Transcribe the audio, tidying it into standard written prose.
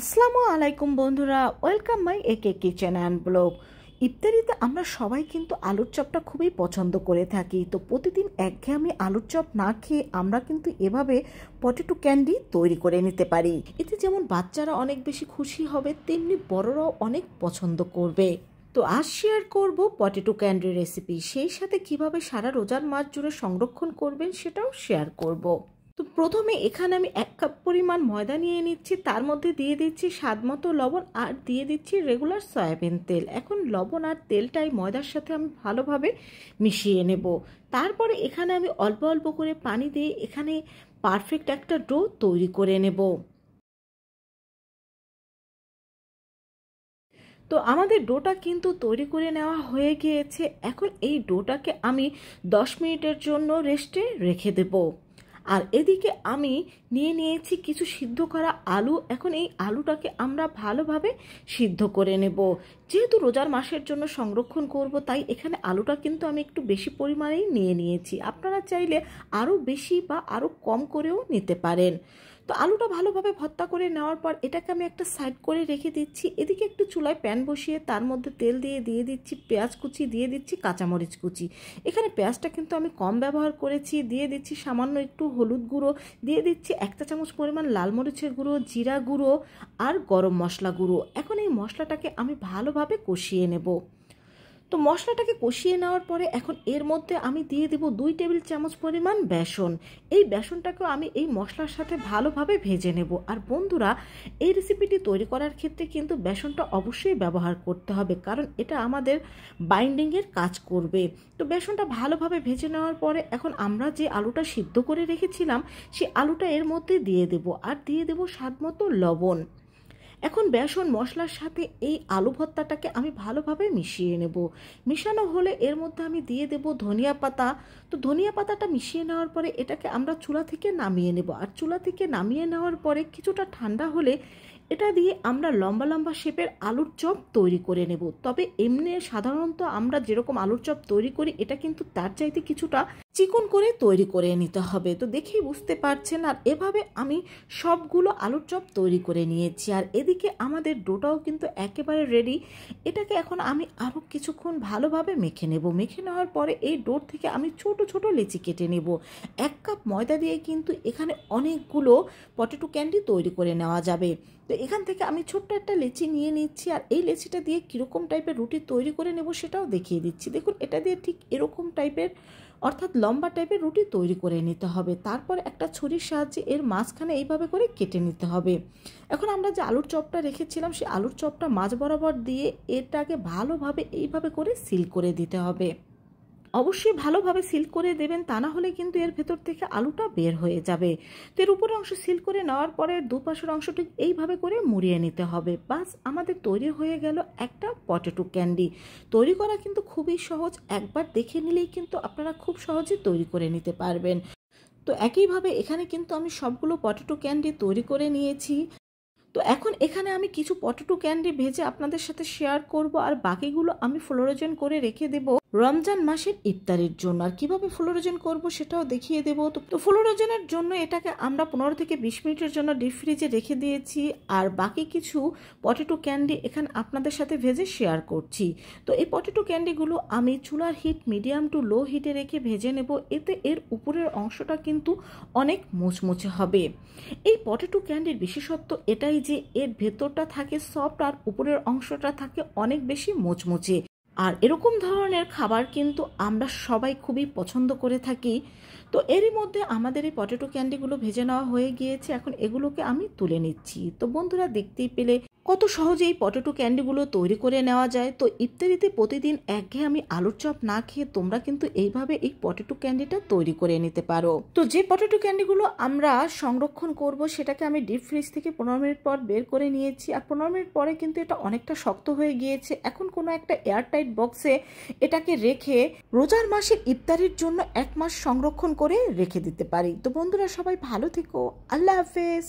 আসসালামু আলাইকুম বন্ধুরা, ওয়েলকাম মাই একে কিচেন অ্যান্ড ব্লগ। ইফতারিতে আমরা সবাই কিন্তু আলুর চপটা খুবই পছন্দ করে থাকি। তো প্রতিদিন একঘেয়েমি আলুর চপ না খেয়ে আমরা কিন্তু এভাবে পটেটো ক্যান্ডি তৈরি করে নিতে পারি। এতে যেমন বাচ্চারা অনেক বেশি খুশি হবে, তেমনি বড়রাও অনেক পছন্দ করবে। তো আজ শেয়ার করব পটেটো ক্যান্ডি রেসিপি, সেই সাথে কিভাবে সারা রোজার মাস জুড়ে সংরক্ষণ করবেন সেটাও শেয়ার করব। তো প্রথমে এখানে আমি 1 কাপ পরিমাণ ময়দা নিয়ে নিচ্ছি, তার মধ্যে দিয়ে দিচ্ছি স্বাদ মতো লবণ আর দিয়ে দিচ্ছি রেগুলার সয়াবিন তেল। এখন লবণ আর তেলটাই ময়দার সাথে আমি ভালোভাবে মিশিয়ে নেব। তারপরে এখানে আমি অল্প অল্প করে পানি দিয়ে এখানে পারফেক্ট একটা ডো তৈরি করে নেব। তো আমাদের ডোটা কিন্তু তৈরি করে নেওয়া হয়ে গিয়েছে। এখন এই ডোটাকে আমি 10 মিনিটের জন্য রেস্টে রেখে দেব। আর এদিকে আমি নিয়ে নিয়েছি কিছু সিদ্ধ করা আলু। এখন এই আলুটাকে আমরা ভালোভাবে সিদ্ধ করে নেব। যেহেতু রোজার মাসের জন্য সংরক্ষণ করব, তাই এখানে আলুটা কিন্তু আমি একটু বেশি পরিমাণেই নিয়ে নিয়েছি। আপনারা চাইলে আরও বেশি বা আরও কম করেও নিতে পারেন। তো আলুটা ভালোভাবে ভর্তা করে নেওয়ার পর এটাকে আমি একটা সাইড করে রেখে দিচ্ছি। এদিকে একটু চুলায় প্যান বসিয়ে তার মধ্যে তেল দিয়ে দিচ্ছি পেঁয়াজ কুচি, দিয়ে দিচ্ছি কাঁচামরিচ কুচি। এখানে পেঁয়াজটা কিন্তু আমি কম ব্যবহার করেছি। দিয়ে দিচ্ছি সামান্য একটু হলুদ গুঁড়ো, দিয়ে দিচ্ছি 1 চা চামচ পরিমাণ লাল মরিচের গুঁড়ো, জিরা গুঁড়ো আর গরম মশলা গুঁড়ো। এখন এই মশলাটাকে আমি ভালোভাবে কষিয়ে নেব। তো মশলাটাকে কষিয়ে নেওয়ার পরে এখন এর মধ্যে আমি দিয়ে দেব 2 টেবিল চামচ পরিমাণ বেসন। এই বেসনটাকেও আমি এই মশলার সাথে ভালোভাবে ভেজে নেব। আর বন্ধুরা, এই রেসিপিটি তৈরি করার ক্ষেত্রে কিন্তু বেসনটা অবশ্যই ব্যবহার করতে হবে, কারণ এটা আমাদের বাইন্ডিংয়ের কাজ করবে। তো বেসনটা ভালোভাবে ভেজে নেওয়ার পরে এখন আমরা যে আলুটা সিদ্ধ করে রেখেছিলাম সেই আলুটা এর মধ্যে দিয়ে দেব, আর দিয়ে দেব স্বাদ মতো লবণ। এখন বেসন মশলার সাথে এই আলু ভর্তাটাকে আমি ভালোভাবে মিশিয়ে নেব। মিশানো হলে এর মধ্যে আমি দিয়ে দেব ধনিয়া পাতা। তো ধনিয়া পাতাটা মিশিয়ে নেওয়ার পরে এটাকে আমরা চুলা থেকে নামিয়ে নেব। আর চুলা থেকে নামিয়ে নেওয়ার পরে কিছুটা ঠান্ডা হলে এটা দিয়ে আমরা লম্বা লম্বা শেপের আলুর চপ তৈরি করে নেব। তবে এমনি সাধারণত আমরা যেরকম আলুর চপ তৈরি করি, এটা কিন্তু তার চাইতে কিছুটা চিকন করে তৈরি করে নিতে হবে। তো দেখেই বুঝতে পারছেন। আর এভাবে আমি সবগুলো আলুর চপ তৈরি করে নিয়েছি। আর এদিকে আমাদের ডোটাও কিন্তু একেবারে রেডি। এটাকে এখন আমি আরও কিছুক্ষণ ভালোভাবে মেখে নেব। মেখে নেওয়ার পরে এই ডোর থেকে আমি ছোট ছোট লেচি কেটে নেব। 1 কাপ ময়দা দিয়ে কিন্তু এখানে অনেকগুলো পটেটো ক্যান্ডি তৈরি করে নেওয়া যাবে। তো এখান থেকে আমি ছোট্ট একটা লেচি নিয়ে নিচ্ছি। আর এই লেচিটা দিয়ে কীরকম টাইপের রুটি তৈরি করে নেব সেটাও দেখিয়ে দিচ্ছি। দেখুন, এটা দিয়ে ঠিক এরকম টাইপের, অর্থাৎ লম্বা টাইপের রুটি তৈরি করে নিতে হবে। তারপর একটা ছুরির সাহায্যে এর মাঝখানে এইভাবে করে কেটে নিতে হবে। এখন আমরা যে আলুর চপটা রেখেছিলাম সেই আলুর চপটা মাঝ বরাবর দিয়ে এটাকে ভালোভাবে এইভাবে করে সিল করে দিতে হবে। অবশ্যই ভালোভাবে সিল করে দেবেন, তা না হলে কিন্তু এর ভেতর থেকে আলুটা বের হয়ে যাবে। তো এর উপরের অংশ সিল করে নেওয়ার পরে দুপাশের অংশটি এইভাবে করে মুড়িয়ে নিতে হবে। বাস, আমাদের তৈরি হয়ে গেল একটা পটেটো ক্যান্ডি। তৈরি করা কিন্তু খুবই সহজ, একবার দেখে নিলেই কিন্তু আপনারা খুব সহজে তৈরি করে নিতে পারবেন। তো একইভাবে এখানে কিন্তু আমি সবগুলো পটেটো ক্যান্ডি তৈরি করে নিয়েছি। তো এখন এখানে আমি কিছু পটেটো ক্যান্ডি ভেজে আপনাদের সাথে শেয়ার করব, আর বাকিগুলো আমি ফ্লোরোজেন করে রেখে দেব রমজান মাসের ইফতারির জন্য। আর কিভাবে ফ্লোরোজেন করব সেটাও দেখিয়ে দেব। তো ফ্লোরোজেনের জন্য এটাকে আমরা 15 থেকে 20 মিনিটের জন্য ডিপ ফ্রিজে রেখে দিয়েছি। আর বাকি কিছু পটেটো ক্যান্ডি এখানে আপনাদের সাথে ভেজে শেয়ার করছি। তো এই পটেটো ক্যান্ডিগুলো আমি চুলার হিট মিডিয়াম টু লো হিটে রেখে ভেজে নেব। এতে এর উপরের অংশটা কিন্তু অনেক মুচমুচে হবে। এই পটেটো ক্যান্ডির বিশেষত্ব এটাই যে এর ভেতরটা থাকে সফট আর উপরের অংশটা থাকে অনেক বেশি মুচমুচে। আর এরকম ধরনের খাবার কিন্তু আমরা সবাই খুবই পছন্দ করে থাকি। তো এরই মধ্যে আমাদের এই পটেটো ক্যান্ডিগুলো ভেজে নেওয়া হয়ে গিয়েছে। এখন এগুলোকে আমি তুলে নিচ্ছি। তো বন্ধুরা, দেখতেই পেলে কত সহজে এই পটেটো ক্যান্ডিগুলো তৈরি করে নেওয়া যায়। তো ইফতারিতে প্রতিদিন একঘেয়েমি আলুর চপ না খেয়ে তোমরা কিন্তু এইভাবে এই পটেটো ক্যান্ডিটা তৈরি করে নিতে পারো। তো যে পটেটো ক্যান্ডিগুলো আমরা সংরক্ষণ করব সেটাকে আমি ডিপ ফ্রিজ থেকে 15 মিনিট পর বের করে নিয়েছি। আর 15 মিনিট পরে কিন্তু এটা অনেকটা শক্ত হয়ে গিয়েছে। এখন কোনো একটা এয়ারটাইট বক্সে এটাকে রেখে রোজার মাসের ইফতারির জন্য 1 মাস সংরক্ষণ করে রেখে দিতে পারি। তো বন্ধুরা, সবাই ভালো থেকো। আল্লাহ হাফেজ।